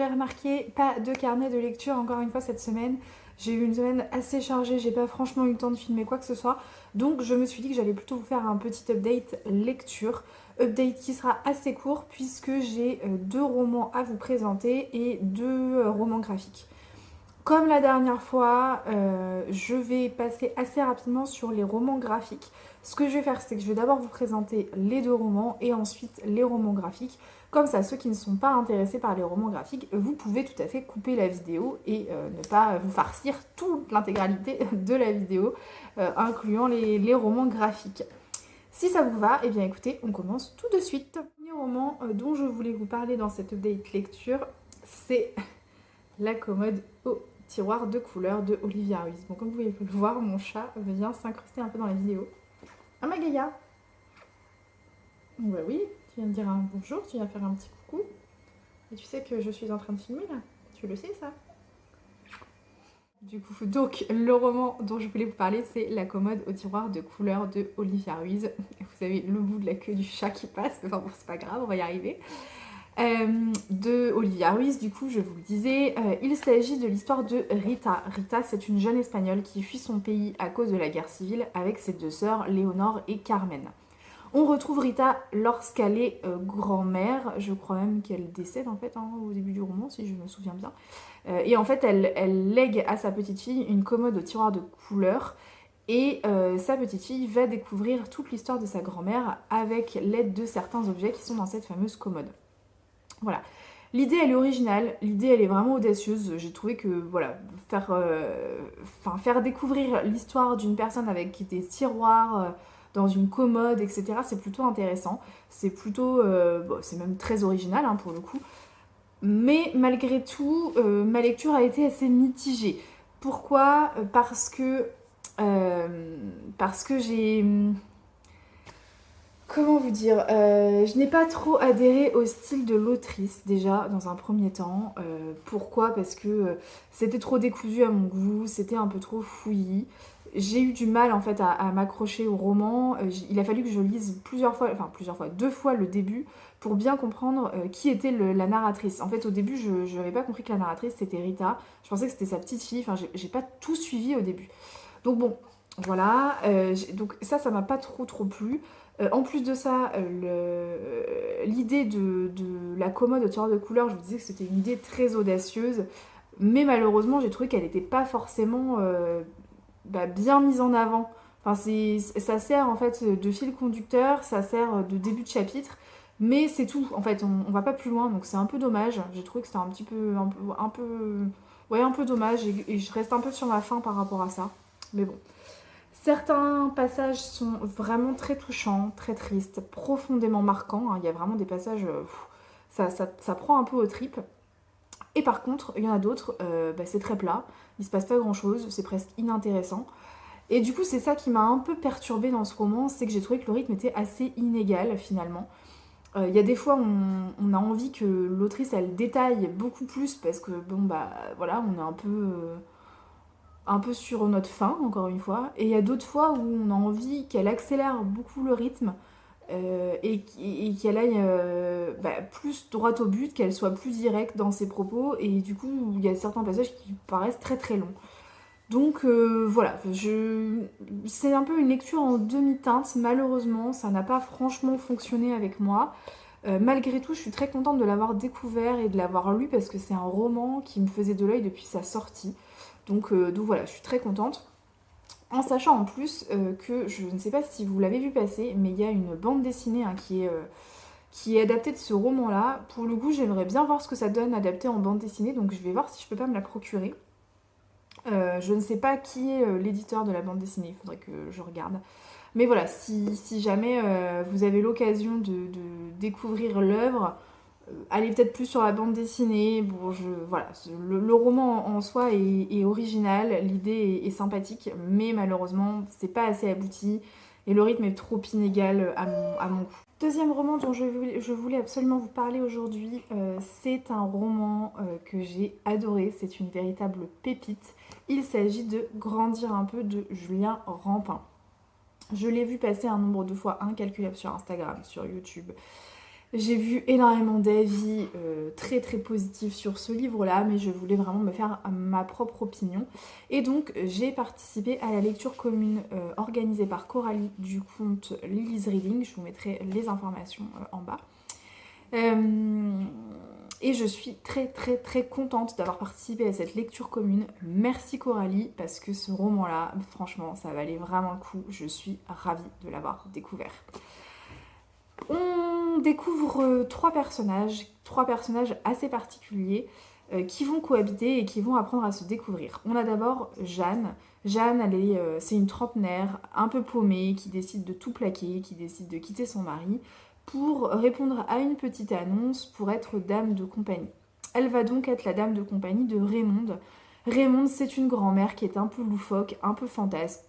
l'aurez remarqué, pas de carnet de lecture encore une fois cette semaine. J'ai eu une semaine assez chargée, j'ai pas franchement eu le temps de filmer quoi que ce soit. Donc je me suis dit que j'allais plutôt vous faire un petit update lecture. Update qui sera assez court puisque j'ai 2 romans à vous présenter et 2 romans graphiques. Comme la dernière fois, je vais passer assez rapidement sur les romans graphiques. Ce que je vais faire, c'est que je vais d'abord vous présenter les 2 romans et ensuite les romans graphiques. Comme ça, ceux qui ne sont pas intéressés par les romans graphiques, vous pouvez tout à fait couper la vidéo et ne pas vous farcir toute l'intégralité de la vidéo, incluant les romans graphiques. Si ça vous va, eh bien écoutez, on commence tout de suite. Le premier roman dont je voulais vous parler dans cette update lecture, c'est La commode au tiroir de couleurs de Olivia Ruiz. Bon, comme vous pouvez le voir, mon chat vient s'incruster un peu dans la vidéo. Ah, Magaya! Bah oui, tu viens de dire un bonjour, tu viens faire un petit coucou. Et tu sais que je suis en train de filmer là? Tu le sais ça? Du coup, donc le roman dont je voulais vous parler, c'est La commode au tiroir de couleurs de Olivia Ruiz. Vous avez le bout de la queue du chat qui passe, enfin bon, c'est pas grave, on va y arriver. De Olivia Ruiz, du coup, je vous le disais, il s'agit de l'histoire de Rita. Rita, c'est une jeune espagnole qui fuit son pays à cause de la guerre civile avec ses 2 sœurs, Léonore et Carmen. On retrouve Rita lorsqu'elle est grand-mère, je crois même qu'elle décède en fait au début du roman, si je me souviens bien. Et en fait, elle lègue à sa petite fille une commode au tiroir de couleurs. Et sa petite fille va découvrir toute l'histoire de sa grand-mère avec l'aide de certains objets qui sont dans cette fameuse commode. Voilà. L'idée, elle est originale, l'idée, elle est vraiment audacieuse. J'ai trouvé que, voilà, faire découvrir l'histoire d'une personne avec des tiroirs dans une commode, etc., c'est plutôt intéressant. C'est plutôt, bon, c'est même très original hein, pour le coup. Mais malgré tout, ma lecture a été assez mitigée. Pourquoi? Parce que j'ai... Comment vous dire, je n'ai pas trop adhéré au style de l'autrice déjà dans un premier temps. Pourquoi? Parce que c'était trop décousu à mon goût, c'était un peu trop fouillis. J'ai eu du mal en fait à m'accrocher au roman. Il a fallu que je lise plusieurs fois, 2 fois le début pour bien comprendre qui était la narratrice. En fait au début je n'avais pas compris que la narratrice c'était Rita. Je pensais que c'était sa petite fille, enfin j'ai pas tout suivi au début. Donc bon, voilà, donc ça m'a pas trop plu. En plus de ça, l'idée de la commode au tiroir de couleurs, je vous disais que c'était une idée très audacieuse, mais malheureusement j'ai trouvé qu'elle n'était pas forcément bien mise en avant. Enfin, ça sert en fait de fil conducteur, ça sert de début de chapitre, mais c'est tout. En fait, on va pas plus loin, donc c'est un peu dommage. J'ai trouvé que c'était un peu dommage et je reste un peu sur ma faim par rapport à ça. Mais bon. Certains passages sont vraiment très touchants, très tristes, profondément marquants, hein. Il y a vraiment des passages, ça prend un peu aux tripes. Et par contre, il y en a d'autres, c'est très plat, il se passe pas grand chose, c'est presque inintéressant. Et du coup, c'est ça qui m'a un peu perturbée dans ce roman, c'est que j'ai trouvé que le rythme était assez inégal finalement. Il y a des fois, on a envie que l'autrice elle détaille beaucoup plus parce que bon bah voilà, on est un peu sur notre faim, encore une fois. Et il y a d'autres fois où on a envie qu'elle accélère beaucoup le rythme et qu'elle aille plus droit au but, qu'elle soit plus directe dans ses propos. Et du coup, il y a certains passages qui paraissent très longs. Donc voilà, c'est un peu une lecture en demi-teinte. Malheureusement, ça n'a pas franchement fonctionné avec moi. Malgré tout, je suis très contente de l'avoir découvert et de l'avoir lu parce que c'est un roman qui me faisait de l'œil depuis sa sortie. Donc voilà, je suis très contente. En sachant en plus que je ne sais pas si vous l'avez vu passer, mais il y a une bande dessinée hein, qui est adaptée de ce roman-là. Pour le coup, j'aimerais bien voir ce que ça donne adapté en bande dessinée, donc je vais voir si je peux pas me la procurer. Je ne sais pas qui est l'éditeur de la bande dessinée, il faudrait que je regarde. Mais voilà, si jamais vous avez l'occasion de découvrir l'œuvre, allez peut-être plus sur la bande dessinée. Bon, voilà, le roman en soi est original, l'idée est sympathique, mais malheureusement, c'est pas assez abouti et le rythme est trop inégal à mon goût. Deuxième roman dont je voulais absolument vous parler aujourd'hui, c'est un roman que j'ai adoré, c'est une véritable pépite. Il s'agit de Grandir un peu de Julien Rampin. Je l'ai vu passer un nombre de fois incalculable sur Instagram, sur YouTube. J'ai vu énormément d'avis très très positifs sur ce livre-là, mais je voulais vraiment me faire ma propre opinion. Et donc j'ai participé à la lecture commune organisée par Coralie du compte Lily's Reading. Je vous mettrai les informations en bas. Et je suis très très très contente d'avoir participé à cette lecture commune. Merci Coralie, parce que ce roman-là, franchement, ça valait vraiment le coup. Je suis ravie de l'avoir découvert. On découvre trois personnages assez particuliers qui vont cohabiter et qui vont apprendre à se découvrir. On a d'abord Jeanne. Jeanne, c'est une trentenaire un peu paumée qui décide de tout plaquer, qui décide de quitter son mari pour répondre à une petite annonce pour être dame de compagnie. Elle va donc être la dame de compagnie de Raymonde. Raymonde, c'est une grand-mère qui est un peu loufoque, un peu fantasque,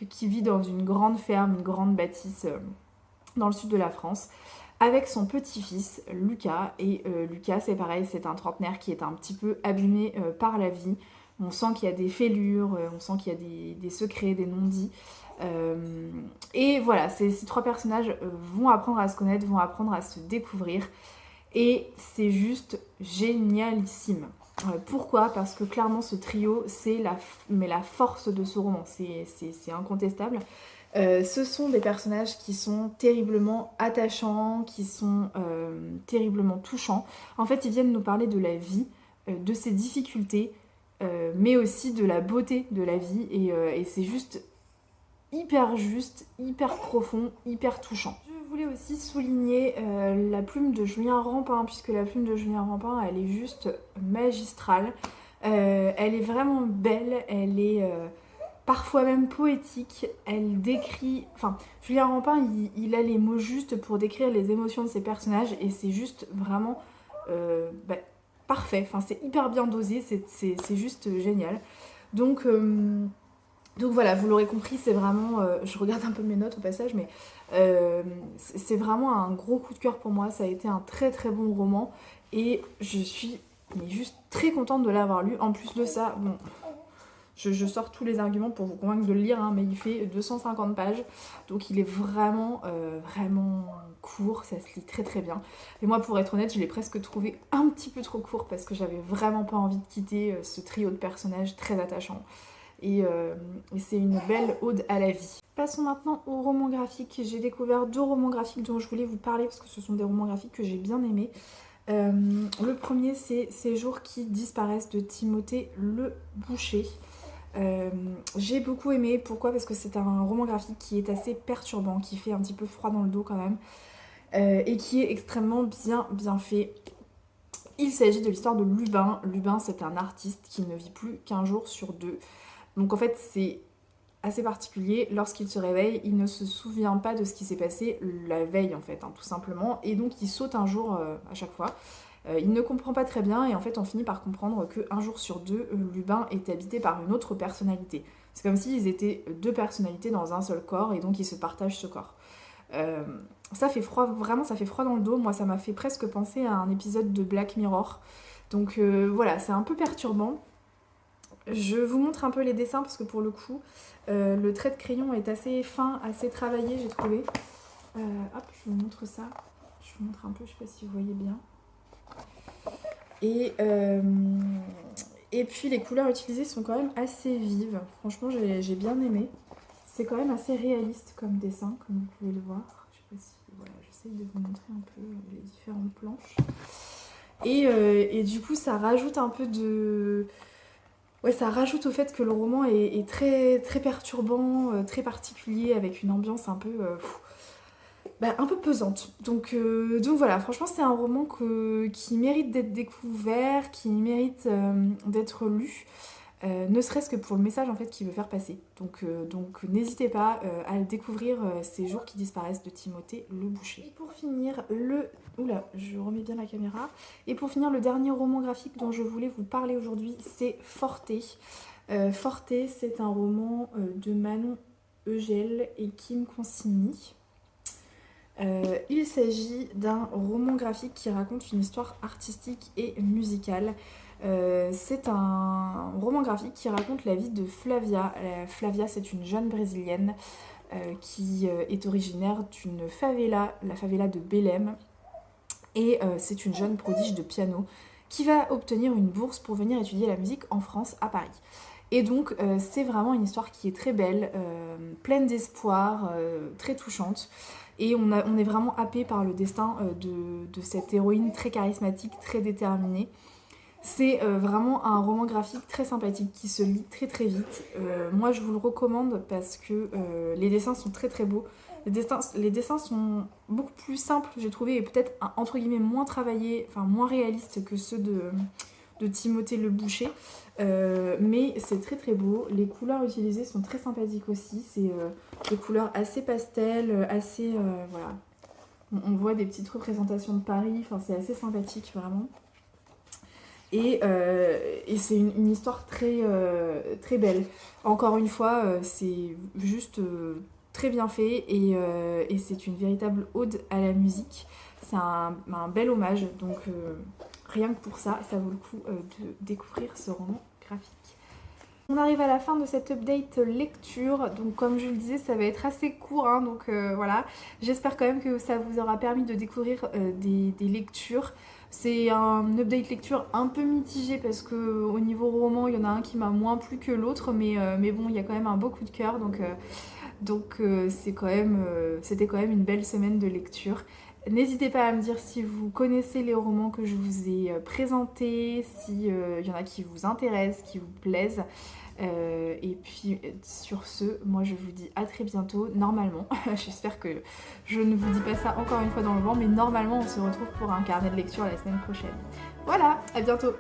qui vit dans une grande ferme, une grande bâtisse dans le sud de la France, avec son petit-fils Lucas. Et Lucas, c'est pareil, c'est un trentenaire qui est un petit peu abîmé par la vie. On sent qu'il y a des fêlures, on sent qu'il y a des secrets, des non-dits. Et voilà, ces trois personnages vont apprendre à se connaître, vont apprendre à se découvrir. Et c'est juste génialissime. Pourquoi ? Parce que clairement, ce trio, c'est la force de ce roman. C'est incontestable. Ce sont des personnages qui sont terriblement attachants, qui sont terriblement touchants. En fait, ils viennent nous parler de la vie, de ses difficultés, mais aussi de la beauté de la vie. Et c'est juste, hyper profond, hyper touchant. Je voulais aussi souligner la plume de Julien Rampin, puisque la plume de Julien Rampin, elle est juste magistrale. Elle est vraiment belle, elle est parfois même poétique. Elle décrit... Enfin, Julien Rampin, il a les mots justes pour décrire les émotions de ses personnages, et c'est juste vraiment parfait. Enfin, c'est hyper bien dosé, c'est juste génial. Donc voilà, vous l'aurez compris, c'est vraiment... je regarde un peu mes notes au passage, mais c'est vraiment un gros coup de cœur pour moi. Ça a été un très très bon roman, et je suis juste très contente de l'avoir lu. En plus de ça, bon, je sors tous les arguments pour vous convaincre de le lire, hein, mais il fait 250 pages, donc il est vraiment court, ça se lit très très bien. Et moi, pour être honnête, je l'ai presque trouvé un petit peu trop court, parce que j'avais vraiment pas envie de quitter ce trio de personnages très attachants. Et c'est une belle ode à la vie. Passons maintenant aux romans graphiques. J'ai découvert 2 romans graphiques dont je voulais vous parler, parce que ce sont des romans graphiques que j'ai bien aimés. Le premier, c'est Ces jours qui disparaissent de Timothée Le Boucher. J'ai beaucoup aimé. Pourquoi ? Parce que c'est un roman graphique qui est assez perturbant, qui fait un petit peu froid dans le dos quand même, et qui est extrêmement bien fait. Il s'agit de l'histoire de Lubin. Lubin, c'est un artiste qui ne vit plus qu'un jour sur 2. Donc en fait, c'est assez particulier. Lorsqu'il se réveille, il ne se souvient pas de ce qui s'est passé la veille, en fait, hein, tout simplement. Et donc il saute un jour à chaque fois. Il ne comprend pas très bien, et en fait on finit par comprendre qu'un jour sur 2, Lubin est habité par une autre personnalité. C'est comme s'ils étaient 2 personnalités dans un seul corps, et donc ils se partagent ce corps. Ça fait froid, vraiment ça fait froid dans le dos. Moi, ça m'a fait presque penser à un épisode de Black Mirror. Donc voilà, c'est un peu perturbant. Je vous montre un peu les dessins, parce que pour le coup, le trait de crayon est assez fin, assez travaillé, j'ai trouvé. Hop, je vous montre ça. Je vous montre un peu, je sais pas si vous voyez bien. Et puis les couleurs utilisées sont quand même assez vives. Franchement, j'ai bien aimé. C'est quand même assez réaliste comme dessin, comme vous pouvez le voir. Je sais pas si... Voilà, j'essaye de vous montrer un peu les différentes planches. Et du coup, ça rajoute un peu de... Ouais, ça rajoute au fait que le roman est très, très perturbant, très particulier, avec une ambiance un peu... un peu pesante. Donc voilà, franchement, c'est un roman qui mérite d'être découvert, qui mérite d'être lu, ne serait-ce que pour le message en fait qu'il veut faire passer. Donc n'hésitez pas à le découvrir, Ces jours qui disparaissent de Timothée Le Boucher. Et pour finir, Oula, je remets bien la caméra. Et pour finir, le dernier roman graphique dont je voulais vous parler aujourd'hui, c'est Forte. Forte, c'est un roman de Manon Eugel et Kim Consigny. Il s'agit d'un roman graphique qui raconte une histoire artistique et musicale. C'est un roman graphique qui raconte la vie de Flavia. Flavia, c'est une jeune brésilienne qui est originaire d'une favela, la favela de Belém. Et c'est une jeune prodige de piano qui va obtenir une bourse pour venir étudier la musique en France, à Paris. Et donc c'est vraiment une histoire qui est très belle, pleine d'espoir, très touchante. Et on est vraiment happé par le destin de cette héroïne très charismatique, très déterminée. C'est vraiment un roman graphique très sympathique qui se lit très très vite. Moi je vous le recommande parce que les dessins sont très très beaux. Les dessins sont beaucoup plus simples, j'ai trouvé, et peut-être entre guillemets moins travaillés, enfin moins réalistes que ceux de Timothée Le Boucher. Mais c'est très très beau. Les couleurs utilisées sont très sympathiques aussi. C'est des couleurs assez pastel, assez. Voilà. On voit des petites représentations de Paris, enfin, c'est assez sympathique vraiment. Et c'est une histoire très belle. Encore une fois, c'est juste très bien fait et c'est une véritable ode à la musique. C'est un bel hommage, donc rien que pour ça, ça vaut le coup de découvrir ce roman graphique. On arrive à la fin de cette update lecture, donc comme je le disais, ça va être assez court, hein, donc voilà. J'espère quand même que ça vous aura permis de découvrir des lectures. C'est un update lecture un peu mitigé parce que au niveau roman, il y en a un qui m'a moins plu que l'autre, mais bon, il y a quand même un beau coup de cœur, donc c'était quand même une belle semaine de lecture. N'hésitez pas à me dire si vous connaissez les romans que je vous ai présentés, s'il y en a qui vous intéressent, qui vous plaisent. Et puis sur ce, moi je vous dis à très bientôt, normalement. J'espère que je ne vous dis pas ça encore une fois dans le vent, mais normalement on se retrouve pour un carnet de lecture la semaine prochaine. Voilà, à bientôt.